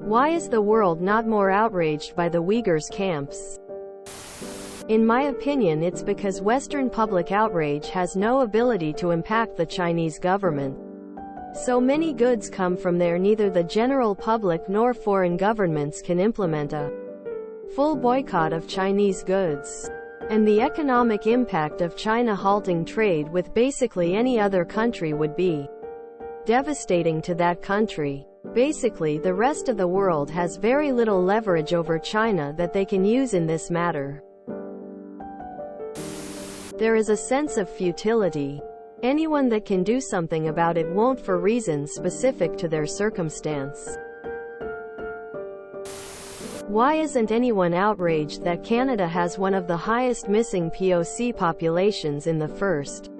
Why is the world not more outraged by the Uyghurs camps? In my opinion, it's because Western public outrage has no ability to impact the Chinese government. So many goods come from there, neither the general public nor foreign governments can implement a full boycott of Chinese goods. And the economic impact of China halting trade with basically any other country would be devastating to that country. Basically, the rest of the world has very little leverage over China that they can use in this matter. There is a sense of futility. Anyone that can do something about it won't, for reasons specific to their circumstance. Why isn't anyone outraged that Canada has one of the highest missing POC populations in the first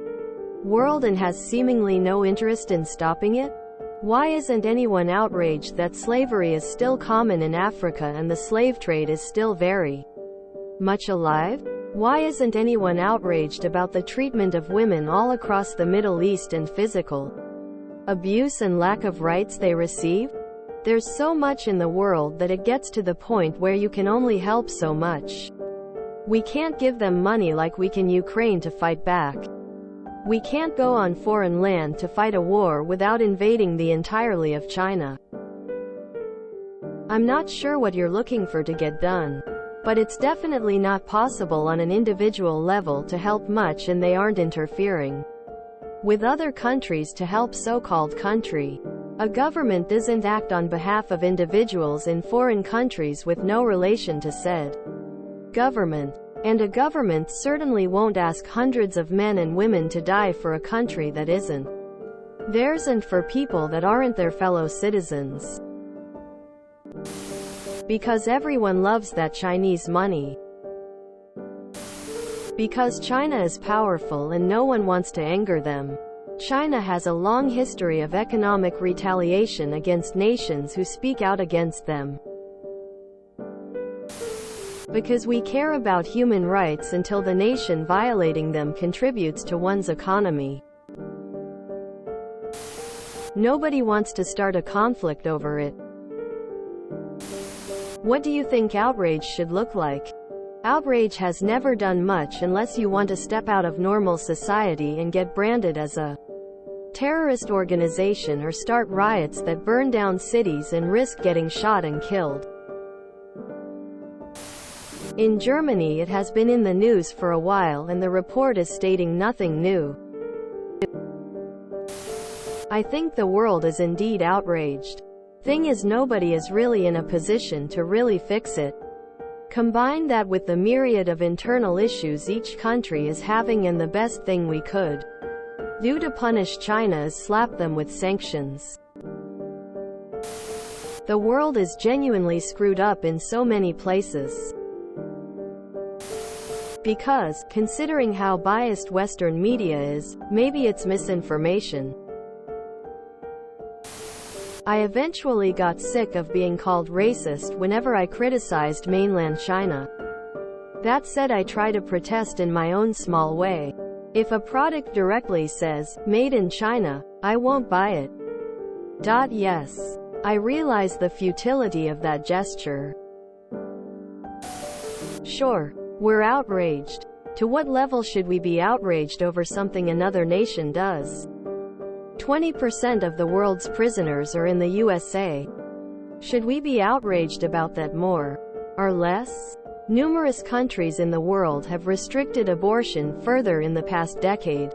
world and has seemingly no interest in stopping it? Why isn't anyone outraged that slavery is still common in Africa and the slave trade is still very much alive? Why isn't anyone outraged about the treatment of women all across the Middle East and physical abuse and lack of rights they receive? There's so much in the world that it gets to the point where you can only help so much. We can't give them money like we can Ukraine to fight back. We can't go on foreign land to fight a war without invading the entirety of China. I'm not sure what you're looking for to get done. But it's definitely not possible on an individual level to help much, and they aren't interfering with other countries to help so-called country. A government doesn't act on behalf of individuals in foreign countries with no relation to said government. And a government certainly won't ask hundreds of men and women to die for a country that isn't theirs and for people that aren't their fellow citizens. Because everyone loves that Chinese money. Because China is powerful and no one wants to anger them. China has a long history of economic retaliation against nations who speak out against them. Because we care about human rights until the nation violating them contributes to one's economy. Nobody wants to start a conflict over it. What do you think outrage should look like? Outrage has never done much unless you want to step out of normal society and get branded as a terrorist organization or start riots that burn down cities and risk getting shot and killed. In Germany, it has been in the news for a while and the report is stating nothing new. I think the world is indeed outraged. Thing is, nobody is really in a position to really fix it. Combine that with the myriad of internal issues each country is having, and the best thing we could do to punish China is slap them with sanctions. The world is genuinely screwed up in so many places. Because, considering how biased Western media is, maybe it's misinformation. I eventually got sick of being called racist whenever I criticized mainland China. That said, I try to protest in my own small way. If a product directly says, "Made in China," I won't buy it. Yes. I realize the futility of that gesture. Sure, we're outraged. To what level should we be outraged over something another nation does? 20% of the world's prisoners are in the USA. Should we be outraged about that more or less? Numerous countries in the world have restricted abortion further in the past decade,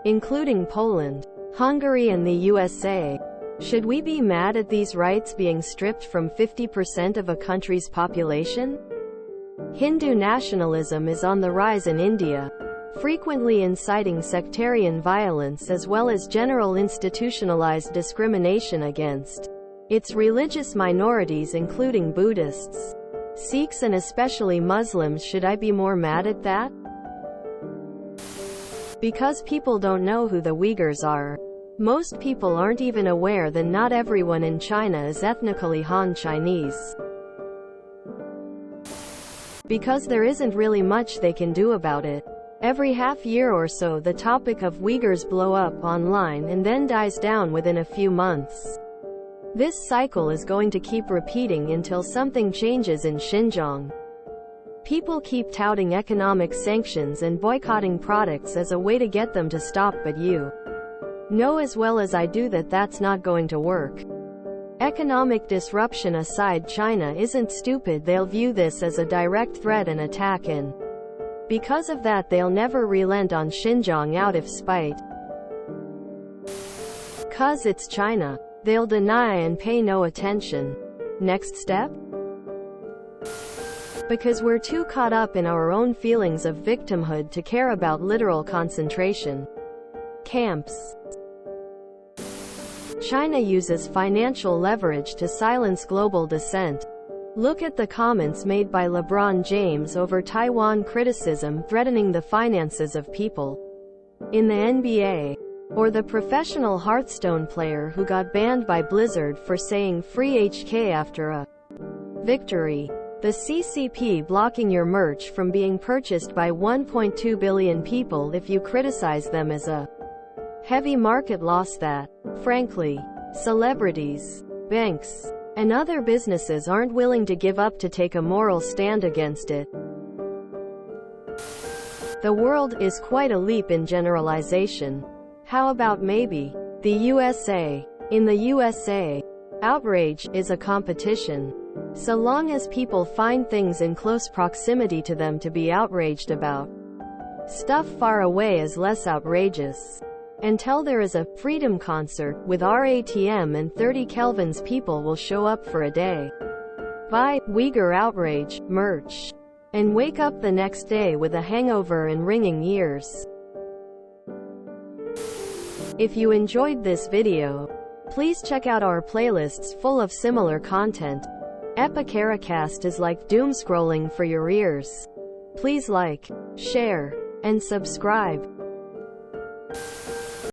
including Poland, Hungary, and the USA. Should we be mad at these rights being stripped from 50% of a country's population? Hindu nationalism is on the rise in India, frequently inciting sectarian violence as well as general institutionalized discrimination against its religious minorities, including Buddhists, Sikhs, and especially Muslims. Should I be more mad at that? Because people don't know who the Uyghurs are. Most people aren't even aware that not everyone in China is ethnically Han Chinese. Because there isn't really much they can do about it. Every half year or so the topic of Uyghurs blow up online and then dies down within a few months. This cycle is going to keep repeating until something changes in Xinjiang. People keep touting economic sanctions and boycotting products as a way to get them to stop, but you know as well as I do that that's not going to work. Economic disruption aside, China isn't stupid. They'll view this as a direct threat and attack, and because of that they'll never relent on Xinjiang out of spite. 'Cause it's China. They'll deny and pay no attention. Next step? Because we're too caught up in our own feelings of victimhood to care about literal concentration camps. China uses financial leverage to silence global dissent. Look at the comments made by LeBron James over Taiwan criticism threatening the finances of people in the NBA. Or the professional Hearthstone player who got banned by Blizzard for saying free HK after a victory. The CCP blocking your merch from being purchased by 1.2 billion people if you criticize them is a heavy market loss that, frankly, celebrities, banks, and other businesses aren't willing to give up to take a moral stand against it. The world is quite a leap in generalization. How about maybe the USA? In the USA, outrage is a competition. So long as people find things in close proximity to them to be outraged about, stuff far away is less outrageous. Until there is a freedom concert with RATM and 30 Kelvins, people will show up for a day, buy Uyghur outrage merch, and wake up the next day with a hangover and ringing ears. If you enjoyed this video, please check out our playlists full of similar content. Epicaricast is like doom scrolling for your ears. Please like, share, and subscribe.